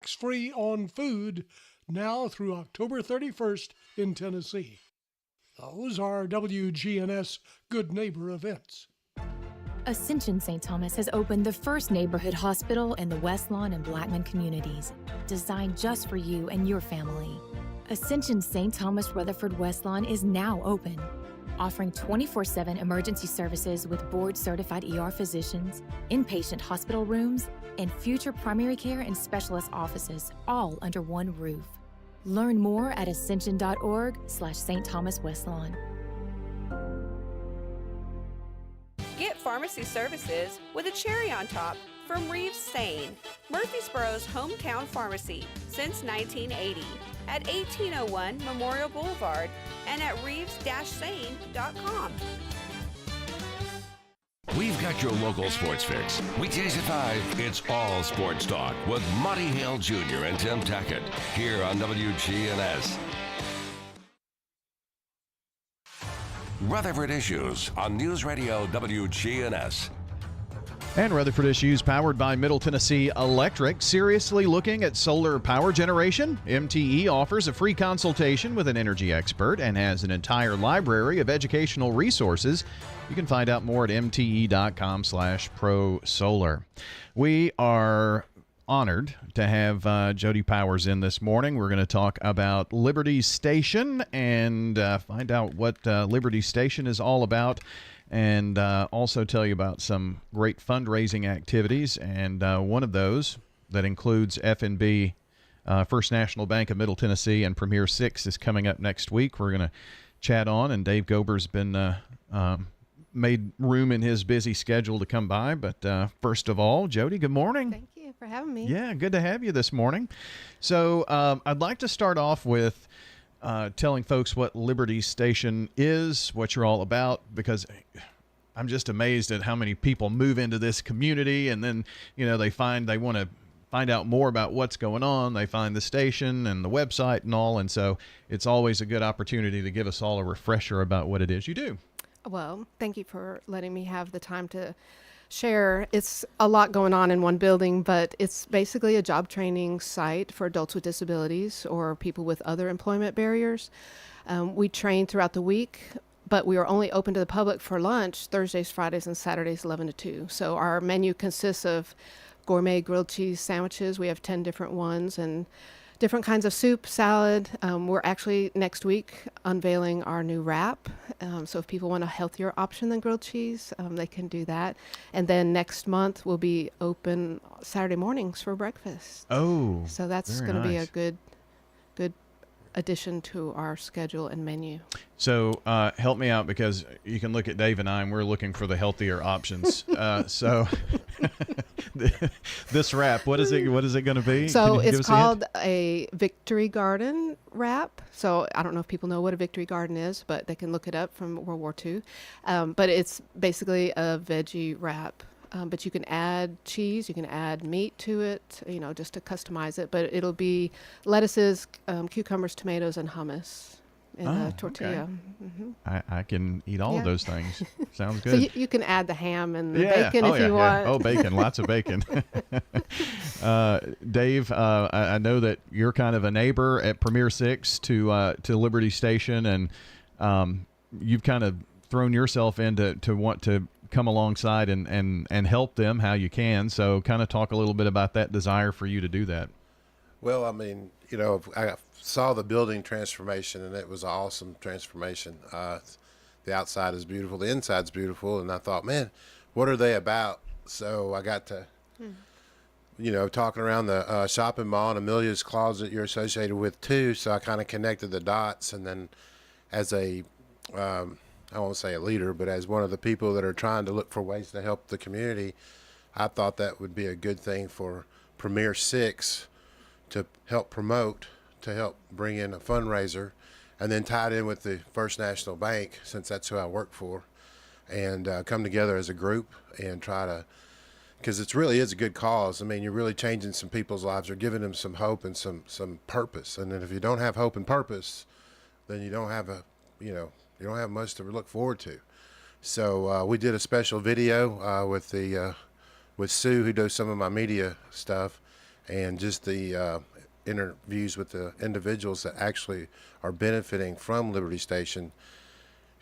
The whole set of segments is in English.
tax-free on food now through October 31st in Tennessee. Those are WGNS Good Neighbor events. Ascension St. Thomas has opened the first neighborhood hospital in the West Lawn and Blackman communities, designed just for you and your family. Ascension St. Thomas Rutherford West Lawn is now open, offering 24/7 emergency services with board-certified ER physicians, inpatient hospital rooms, and future primary care and specialist offices, all under one roof. Learn more at ascension.org/St. Thomas West Lawn. Get pharmacy services with a cherry on top from Reeves Sane, Murfreesboro's hometown pharmacy since 1980 at 1801 Memorial Boulevard and at reeves-sane.com. We've got your local sports fix. Weekdays at 5, it's all sports talk with Monty Hale Jr. and Tim Tackett here on WGNS. Rutherford Issues on News Radio WGNS. And Rutherford Issues powered by Middle Tennessee Electric. Seriously looking at solar power generation? MTE offers a free consultation with an energy expert and has an entire library of educational resources. You can find out more at mte.com/prosolar. We are honored to have Jody Powers in this morning. We're going to talk about Liberty Station and find out what Liberty Station is all about, and also tell you about some great fundraising activities. And one of those that includes F&B, First National Bank of Middle Tennessee, and Premier 6 is coming up next week. We're going to chat on, and Dave Gober's been made room in his busy schedule to come by. But first of all, Jody, good morning. Thank you for having me. Yeah, good to have you this morning. So I'd like to start off with telling folks what Liberty Station is, what you're all about, because I'm just amazed at how many people move into this community and then, they want to find out more about what's going on. They find the station and the website and all, and so it's always a good opportunity to give us all a refresher about what it is you do. Well, thank you for letting me have the time to share. It's a lot going on in one building, but it's basically a job training site for adults with disabilities or people with other employment barriers. We train throughout the week, but we are only open to the public for lunch Thursdays, Fridays, and Saturdays, 11 to 2. So our menu consists of gourmet grilled cheese sandwiches. We have 10 different ones, and different kinds of soup, salad. We're actually next week unveiling our new wrap. So if people want a healthier option than grilled cheese, they can do that. And then next month we'll be open Saturday mornings for breakfast. Oh, so that's going to be a good addition to our schedule and menu. So help me out, because you can look at Dave and I, and we're looking for the healthier options. So this wrap, what is it going to be? So it's called a Victory Garden wrap. So I don't know if people know what a Victory Garden is, but they can look it up from World War II. But it's basically a veggie wrap. But you can add cheese, you can add meat to it, just to customize it. But it'll be lettuces, cucumbers, tomatoes, and hummus in a tortilla. Okay. Mm-hmm. I can eat all of those things. Sounds good. So you can add the ham and the bacon if you want. Oh, bacon, lots of bacon. Dave, I know that you're kind of a neighbor at Premier 6 to Liberty Station, and you've kind of thrown yourself in to want to come alongside and help them how you can. So kind of talk a little bit about that desire for you to do that. Well, I mean, I saw the building transformation, and it was an awesome transformation. The outside is beautiful, the inside's beautiful, and I thought, man, what are they about? So I got to, talking around the shopping mall, and Amelia's Closet you're associated with too, so I kind of connected the dots. And then as a I won't say a leader, but as one of the people that are trying to look for ways to help the community, I thought that would be a good thing for Premier 6 to help promote, to help bring in a fundraiser, and then tied in with the First National Bank, since that's who I work for, and come together as a group and try to, because it really is a good cause. I mean, you're really changing some people's lives. You're giving them some hope and some purpose. And then if you don't have hope and purpose, then you don't have you don't have much to look forward to. So we did a special video with Sue, who does some of my media stuff, and just the interviews with the individuals that actually are benefiting from Liberty Station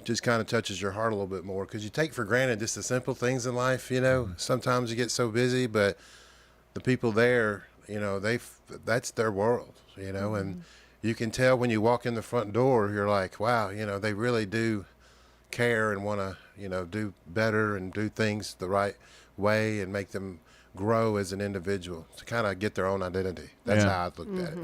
just kind of touches your heart a little bit more, because you take for granted just the simple things in life. Sometimes you get so busy, but the people there, that's their world, and you can tell when you walk in the front door, you're like, wow, they really do care and want to, do better and do things the right way and make them grow as an individual to kind of get their own identity. That's how I looked at it.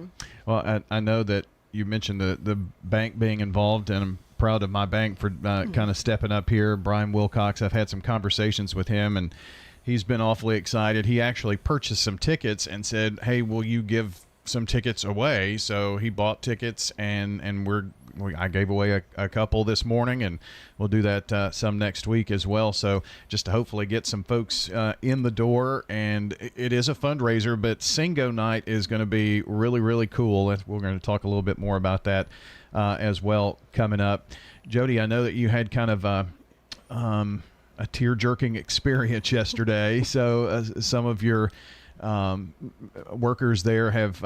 Well, I know that you mentioned the bank being involved, and I'm proud of my bank for kind of stepping up here. Brian Wilcox, I've had some conversations with him, and he's been awfully excited. He actually purchased some tickets and said, hey, will you give some tickets away? So he bought tickets, and I gave away a couple this morning, and we'll do that some next week as well. So just to hopefully get some folks in the door. And it is a fundraiser, but Singo Night is going to be really, really cool. We're going to talk a little bit more about that as well coming up. Jody, I know that you had kind of a tear-jerking experience yesterday. So some of your workers there have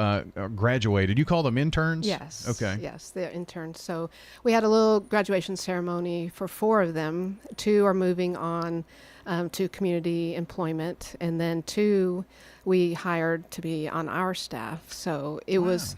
graduated. You call them interns? Yes. Okay. Yes, they're interns. So we had a little graduation ceremony for 4 of them. 2 are moving on to community employment, and then 2 we hired to be on our staff. So it was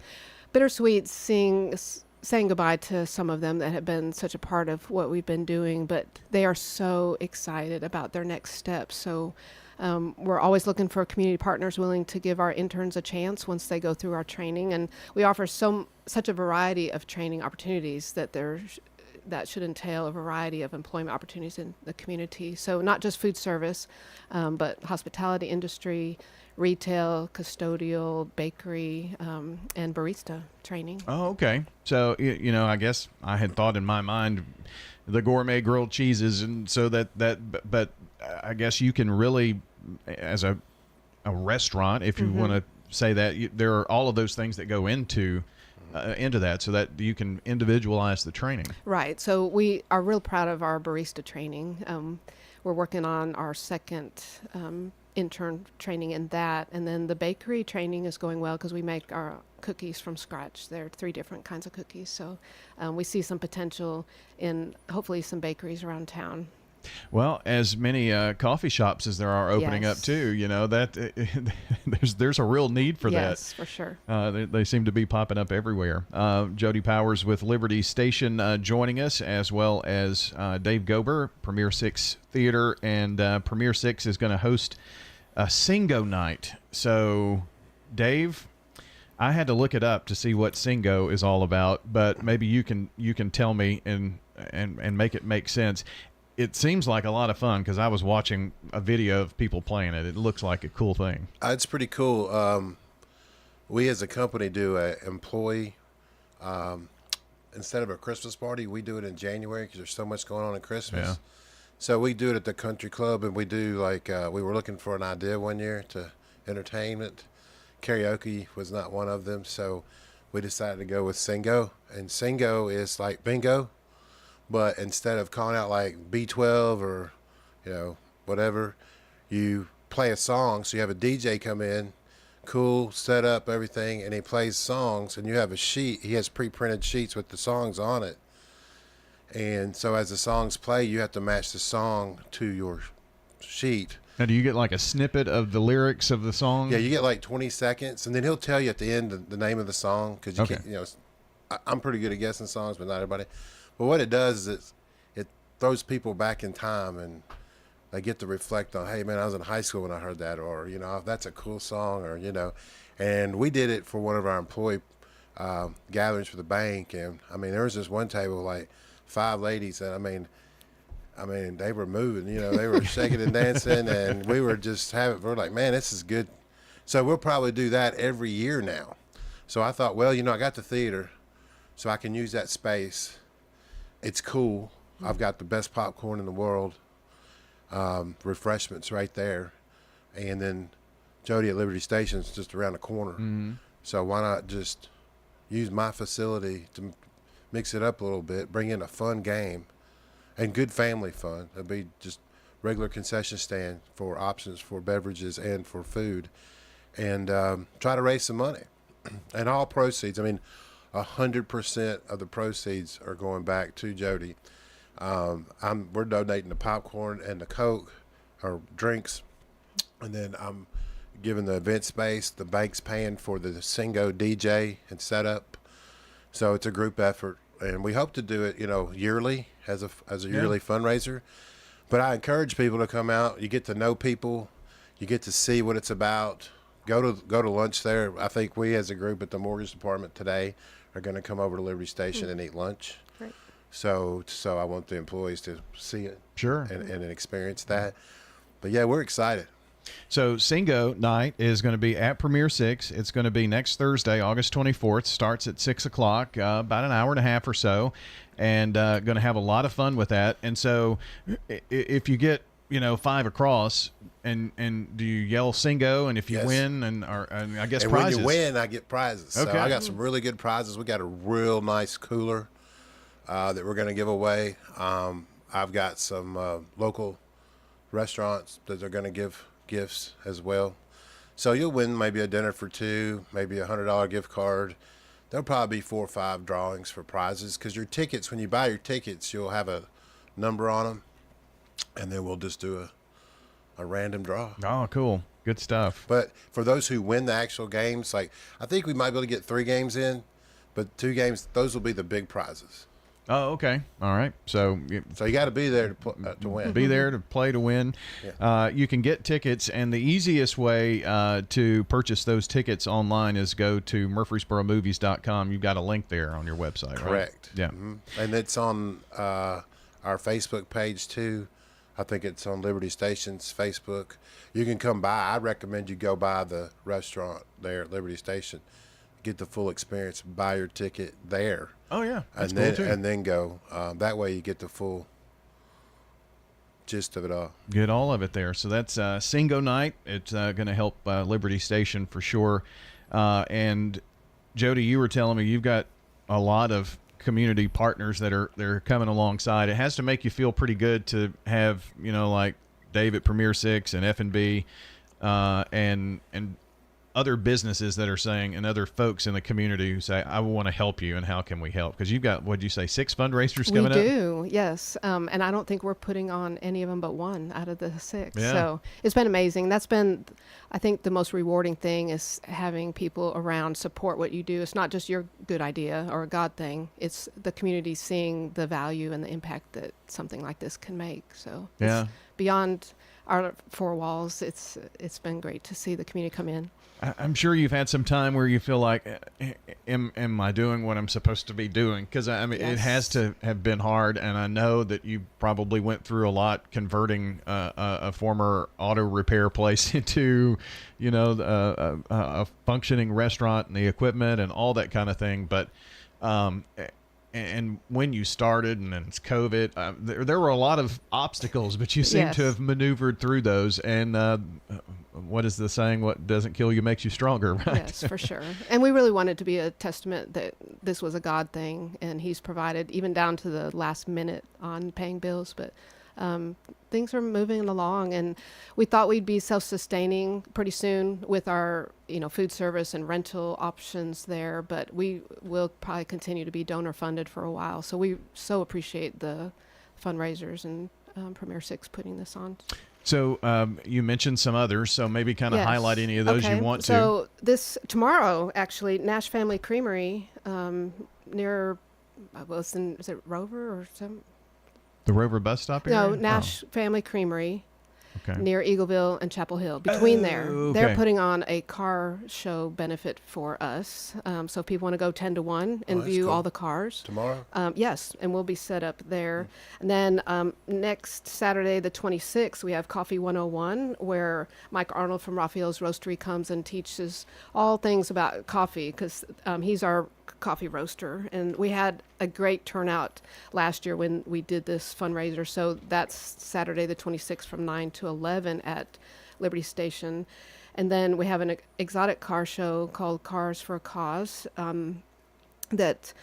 bittersweet saying goodbye to some of them that have been such a part of what we've been doing, but they are so excited about their next steps. So we're always looking for community partners willing to give our interns a chance once they go through our training, and we offer such a variety of training opportunities that should entail a variety of employment opportunities in the community. So not just food service, but hospitality industry, retail, custodial, bakery, and barista training. Oh, okay. So, I guess I had thought in my mind the gourmet grilled cheeses, and so but I guess you can really, as a restaurant, if you want to say that, there are all of those things that go into that, so that you can individualize the training. Right. So we are real proud of our barista training. We're working on our second intern training in that, and then the bakery training is going well because we make our cookies from scratch. There are 3 different kinds of cookies, so we see some potential in hopefully some bakeries around town. Well, as many coffee shops as there are opening up too, that there's a real need for that. Yes, for sure. They seem to be popping up everywhere. Jody Powers with Liberty Station joining us, as well as Dave Gober, Premier 6 Theater, and Premier 6 is going to host a Singo Night. So, Dave, I had to look it up to see what Singo is all about, but maybe you can tell me and make it make sense. It seems like a lot of fun because I was watching a video of people playing it. It looks like a cool thing. It's pretty cool. We as a company do an employee, instead of a Christmas party, we do it in January because there's so much going on in Christmas. Yeah. So we do it at the country club, and we do we were looking for an idea one year to entertainment. Karaoke was not one of them, so we decided to go with Singo. And Singo is like bingo, but instead of calling out like B12 or, whatever, you play a song. So you have a DJ come in, cool, set up everything, and he plays songs, and you have a sheet. He has pre-printed sheets with the songs on it. And so as the songs play, you have to match the song to your sheet. Now, do you get like a snippet of the lyrics of the song? Yeah, you get like 20 seconds, and then he'll tell you at the end the name of the song, because you can't, I'm pretty good at guessing songs, but not everybody. But what it does is it throws people back in time, and they get to reflect on, hey, man, I was in high school when I heard that, or, that's a cool song, or, And we did it for one of our employee gatherings for the bank, and, there was this one table, like 5 ladies, and, they were moving, they were shaking and dancing, and we were just we're like, man, this is good. So we'll probably do that every year now. So I thought, well, I got the theater, so I can use that space. It's cool. I've got the best popcorn in the world, refreshments right there, and then Jody at Liberty Station is just around the corner. Mm-hmm. So why not just use my facility to mix it up a little bit, bring in a fun game, and good family fun. It'll be just regular concession stand for options for beverages and for food. and try to raise some money. And all proceeds, 100% of the proceeds are going back to Jody. We're donating the popcorn and the Coke or drinks, and then I'm giving the event space. The bank's paying for the Singo DJ and setup. So it's a group effort, and we hope to do it, yearly as a yearly fundraiser. But I encourage people to come out. You get to know people, you get to see what it's about. Go to lunch there. I think we as a group at the mortgage department today are going to come over to Liberty Station and eat lunch. Great. So I want the employees to see it, Sure, and experience that. But yeah, we're excited. So Singo night is going to be at Premier 6. It's going to be next Thursday, August 24th. Starts at 6 o'clock, about an hour and a half or so, and going to have a lot of fun with that. And so if you get 5 across, and do you yell Singo? And if you Yes. win, and I guess And prizes. when you win, I get prizes. Okay. So I got some really good prizes. We got a real nice cooler that we're going to give away. I've got some local restaurants that are going to give gifts as well. So you'll win maybe a dinner for two, maybe $100 gift card. There'll probably be 4 or 5 drawings for prizes, because your tickets, when you buy your tickets, you'll have a number on them, and then we'll just do a random draw. Oh, cool. Good stuff. But for those who win the actual games, I think we might be able to get 3 games in, but 2 games, those will be the big prizes. Oh, okay. All right. So So you got to be there to win. be there to play to win. Yeah. You can get tickets, and the easiest way to purchase those tickets online is go to murfreesboromovies.com. You've got a link there on your website, right? Correct. Yeah. And it's on our Facebook page too. I think it's on Liberty Station's Facebook. You can come by. I recommend you go by the restaurant there at Liberty Station, get the full experience, buy your ticket there. Oh, yeah. That's and then cool, too. and then go. That way you get the full gist of it all. Get all of it there. So that's Singo night. It's going to help Liberty Station for sure. And Jody, you were telling me you've got a lot of community partners that are coming alongside. It has to make you feel pretty good to have, like Dave at Premier 6 and F&B and other businesses that are saying, and other folks in the community who say, I want to help you, and how can we help? Because you've got, what'd you say, 6 fundraisers coming up? We do, yes. And I don't think we're putting on any of them but 1 out of the 6. Yeah. So it's been amazing. That's been, I think, the most rewarding thing is having people around support what you do. It's not just your good idea or a God thing. It's the community seeing the value and the impact that something like this can make. So Yeah. it's beyond our 4 walls. It's been great to see the community come in. I'm sure you've had some time where you feel like, am I doing what I'm supposed to be doing? Because it Yes. has to have been hard, and I know that you probably went through a lot converting a former auto repair place into, a functioning restaurant and the equipment and all that kind of thing. But and when you started, and then it's COVID, there were a lot of obstacles, but you seem Yes. to have maneuvered through those. And what is the saying? What doesn't kill you makes you stronger, right? Yes, for sure. And we really wanted to be a testament that this was a God thing, and He's provided even down to the last minute on paying bills. But things are moving along, and we thought we'd be self-sustaining pretty soon with our, food service and rental options there. But we will probably continue to be donor funded for a while. So we so appreciate the fundraisers and Premier 6 putting this on. So you mentioned some others, so maybe kind of Yes. highlight any of those you want to. So tomorrow, actually, Nash Family Creamery near, is it Rover or some? The Rover bus stop area? No, Nash Family Creamery Okay. near Eagleville and Chapel Hill. Between there, they're okay. putting on a car show benefit for us. So if people want to go 10 to 1 and that's view cool. all the cars. Tomorrow? Yes, and we'll be set up there. And then next Saturday, the 26th, we have Coffee 101, where Mike Arnold from Raphael's Roastery comes and teaches all things about coffee, because he's our coffee roaster. And we had a great turnout last year when we did this fundraiser. So that's Saturday, the 26th from 9 to 11 at Liberty Station. And then we have an exotic car show called Cars for a Cause that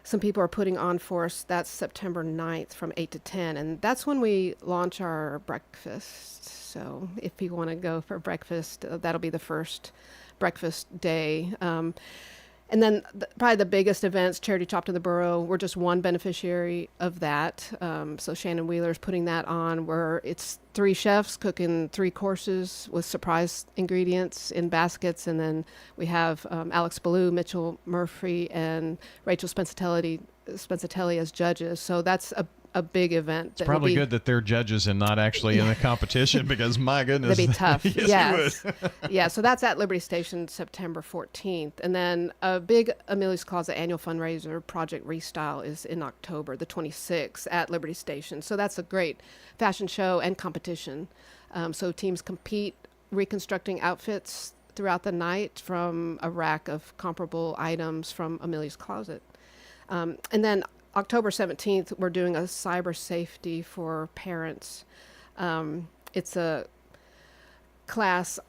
some people are putting on for us. That's September 9th from 8 to 10. And that's when we launch our breakfast. So if people want to go for breakfast, that'll be the first breakfast day. And then probably the biggest events, Charity Chopped in the Borough, we're just one beneficiary of that. So Shannon Wheeler's putting that on, where it's 3 chefs cooking 3 courses with surprise ingredients in baskets. And then we have Alex Ballou, Mitchell Murphy, and Rachel Spensatelli as judges. So that's a big event. It's probably good that they're judges and not actually in the competition, because my goodness. That'd be tough. Yes. Yeah, so that's at Liberty Station September 14th. And then a big Amelia's Closet annual fundraiser, Project Restyle, is in October the 26th at Liberty Station. So that's a great fashion show and competition. So teams compete reconstructing outfits throughout the night from a rack of comparable items from Amelia's Closet. And then October 17th, we're doing a cyber safety for parents. It's a class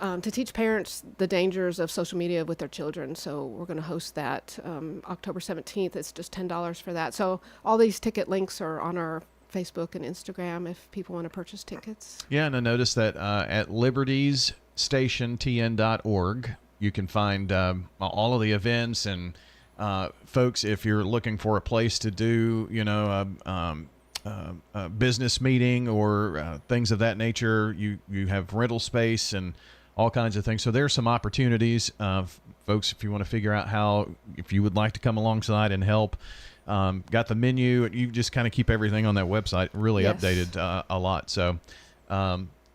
to teach parents the dangers of social media with their children. So we're going to host that October 17th. It's just $10 for that. So all these ticket links are on our Facebook and Instagram if people want to purchase tickets. Yeah, and I noticed that at libertiesstationtn.org, you can find all of the events. And folks, if you're looking for a place to do, a business meeting or things of that nature, you have rental space and all kinds of things. So there's some opportunities, folks, if you want to figure out if you would like to come alongside and help. Got the menu. You just kind of keep everything on that website really updated a lot. So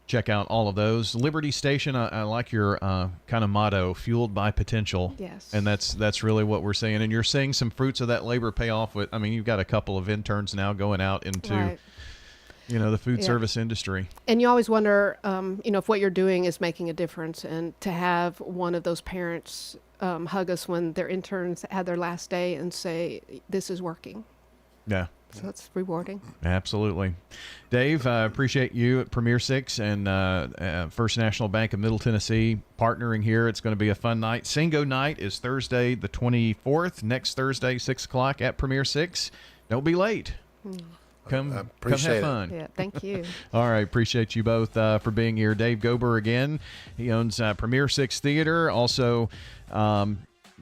check out all of those. Liberty Station, I like your kind of motto, fueled by potential. Yes. And that's really what we're seeing. And you're seeing some fruits of that labor pay off with, you've got a couple of interns now going out into, the food service industry. And you always wonder, if what you're doing is making a difference. And to have one of those parents hug us when their interns had their last day and say, this is working. Yeah. So it's rewarding. Absolutely. Dave, I appreciate you at Premier 6 and First National Bank of Middle Tennessee partnering here. It's going to be a fun night. Singo night is Thursday the 24th, next Thursday, 6 o'clock at Premier 6. Don't be late. Come have fun. Yeah, thank you. All right, appreciate you both for being here. Dave Gober again. He owns Premier 6 Theater, also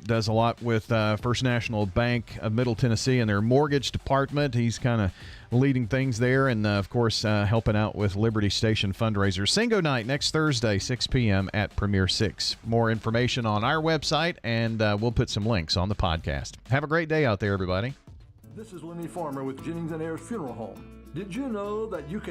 does a lot with First National Bank of Middle Tennessee and their mortgage department. He's kind of leading things there and, of course, helping out with Liberty Station fundraisers. Singo night next Thursday, 6 p.m. at Premier 6. More information on our website, and we'll put some links on the podcast. Have a great day out there, everybody. This is Lenny Farmer with Jennings & Ayers Funeral Home. Did you know that you can